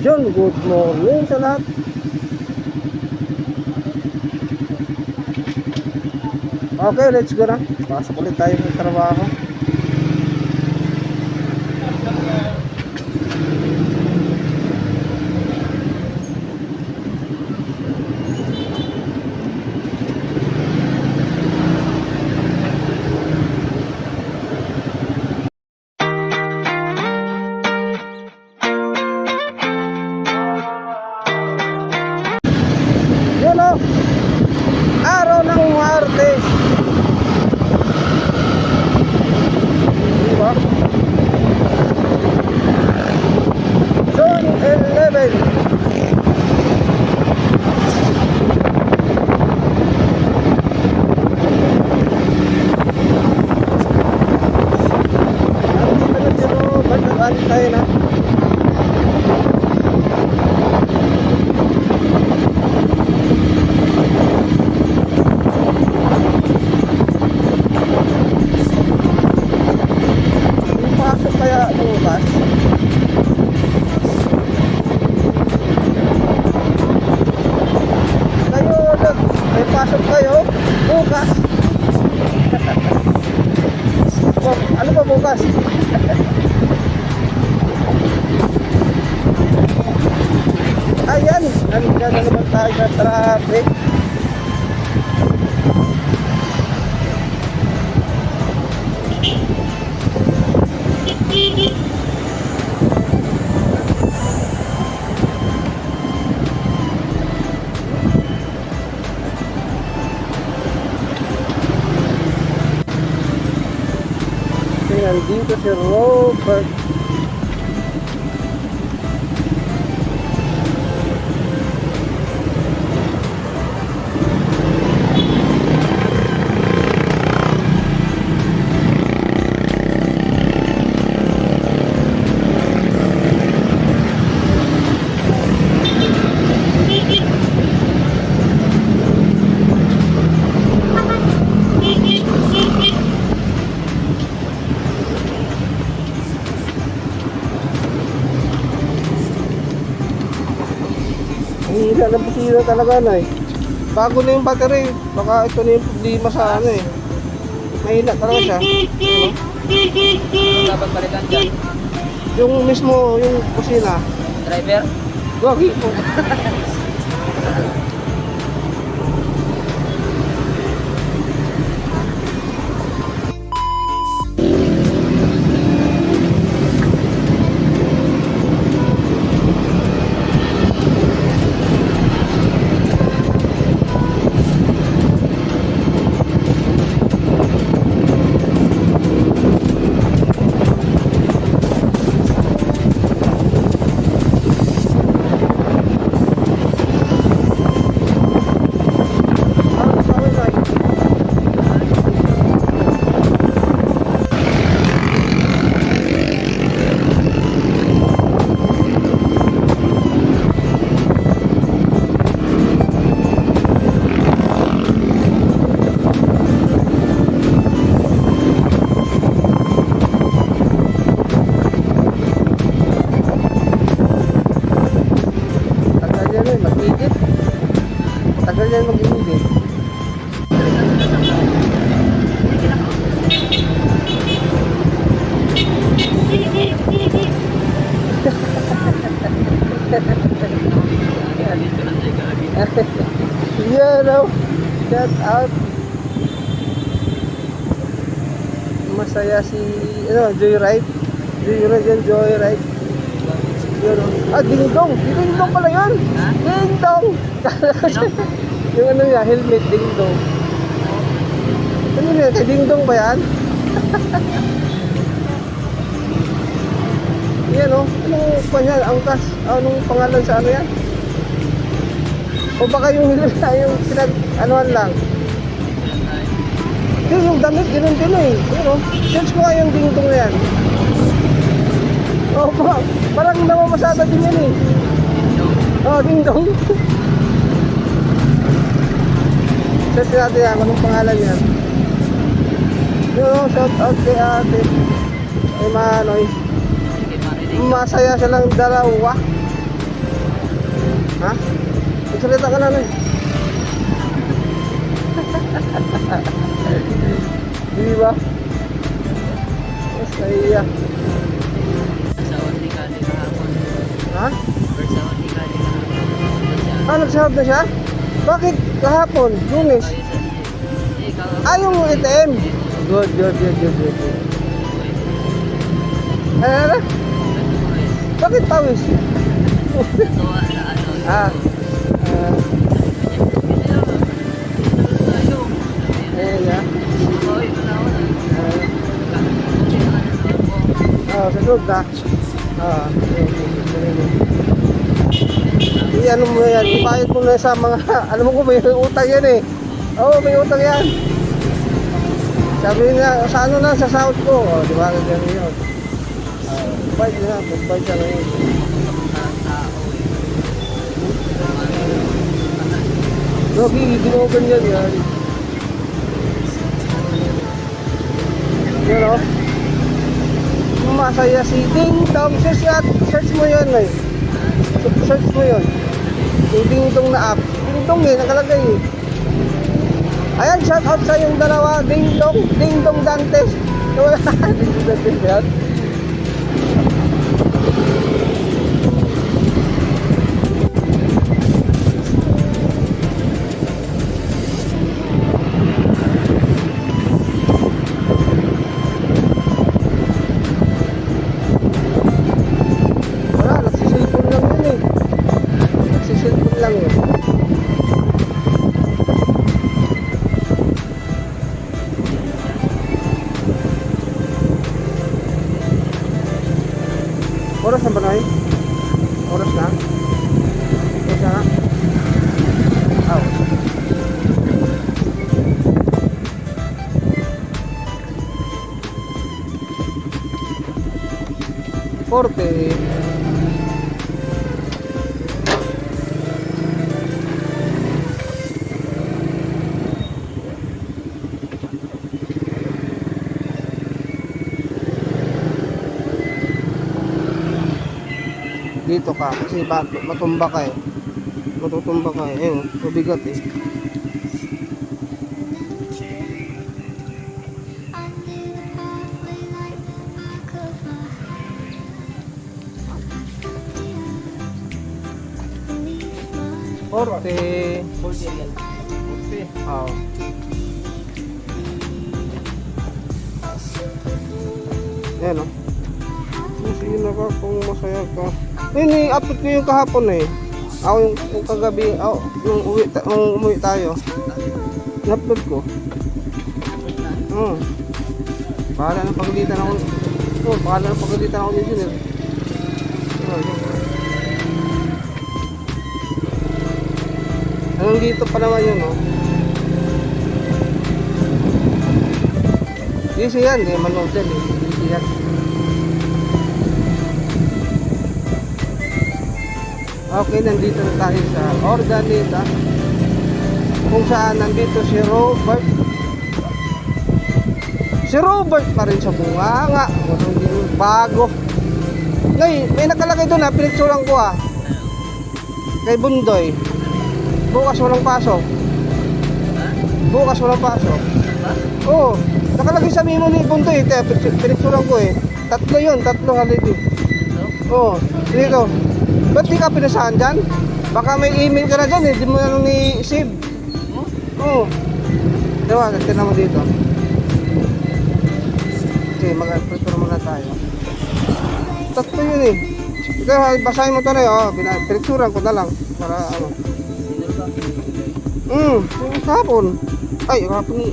Yun, good morning sa lahat. Okay, let's go na. Pasok ulit tayo sa trabaho. Yun o, araw ng Martes. Diba? June 11. Nandito na dyan o, balik tayo na. Pasok kaya bukas? Kayo, may pasok kayo bukas? Ano ba bukas? Ayan, nandiyan na naman tayo sa traffic. Nandito si Robert. Hila na bisira talaga na eh. Bago na yung battery. Baka ito na yung problema sa ano eh. Mahina talaga siya. Dapat balikan dyan. Yung mismo, yung kusina. Driver? Gagi po. Tagal yan mag-iigit. Yeah, no. Shout out. Masaya si Joyride. Joyride. Yun, ding-dong. Ding-dong pala yun. Ding-dong. Yung ano niya, helmet, ding-dong. Ano yun? Kay ding-dong ba yan? Yan o. Anong panyan? Angkas. Anong pangalan sa ano yan? O baka yung pinag-anuan lang. Yung damit, ganun din eh. Yun o. Search ko nga yung ding-dong na yan. Oh, parang namamasada din yan eh. Oh, ding-dong. Search natin yan, anong pangalan yan. Yun, shout out kay ate. Ay Manoy. Masaya silang dalawa. Ha? Magsalita ka na na. Di ba? Masaya. Sahod ni Kali kahapon. Ha? Sahod ni Kali kahapon. Ah, nagsahod na siya? Bakit kahapon? Lunes? Ah, yung ATM? Good. Ano? Bakit pawis? Ah. Ayan na. Sa suod na. Ano mo yan, ibayad mo na sa mga, alam mo ko may utang yan eh. Oo, may utang yan. Sabi nga, sa ano na, sa sahod ko. O, di ba, ganyan yun. Bayad na, bayad siya ngayon. Logi, ginogan yan yan. Yan o. Masaya si Ding Dong. Search mo yun eh. Search mo yun. Yung Ding Dong na app. Ding Dong eh, nakalagay eh. Ayan, shout out sa yung dalawa. Ding Dong Dantes. Wala na, Ding Dong Dantes yan. Wala, nagsisilpon lang yun eh. Nagsisilpon lang yun. Oras na ba na eh? Oras na? Oras na? Aw. Korte. Dito ka kasi matumba ka eh. Matutumba ka eh. Ayun, mabigat eh. Korte. Korte yan. Korte. Oo. Ayan o. Sino ka kung masaya ka. Ini-upload ko yung kahapon eh. Ako yung kagabi, yung umuwi tayo. I-upload ko. Bahala ng pagalitan ako. Bahala ng pagalitan ako dito eh. Hanggang dito pa naman yun oh. Easy yan, di manood yan eh. Easy yan. Okay, nandito na tayo sa Ordaneta kung saan nandito si Robert. Si Robert pa rin sa bunganga. Bago. Ngayon, may nakalagay doon ha, pinitsuran ko ha. Kay Bundoy. Bukas walang pasok. Bukas walang pasok. Oo, nakalagay sa memo ni Bundoy. Pinitsuran ko eh. Tatlo yun, tatlo holiday. Oo, dito. Ba't di ka pinasahan dyan? Baka may email ka na dyan eh, di mo na nung ni-save. Oo. Diba, tignan mo dito. Okay, mag-prepare muna tayo. Tatlo yun eh. Ito, basahin mo ito na yun. Pinagsuran ko na lang. Para ano. Yung kahapon. Ay, kahapon eh.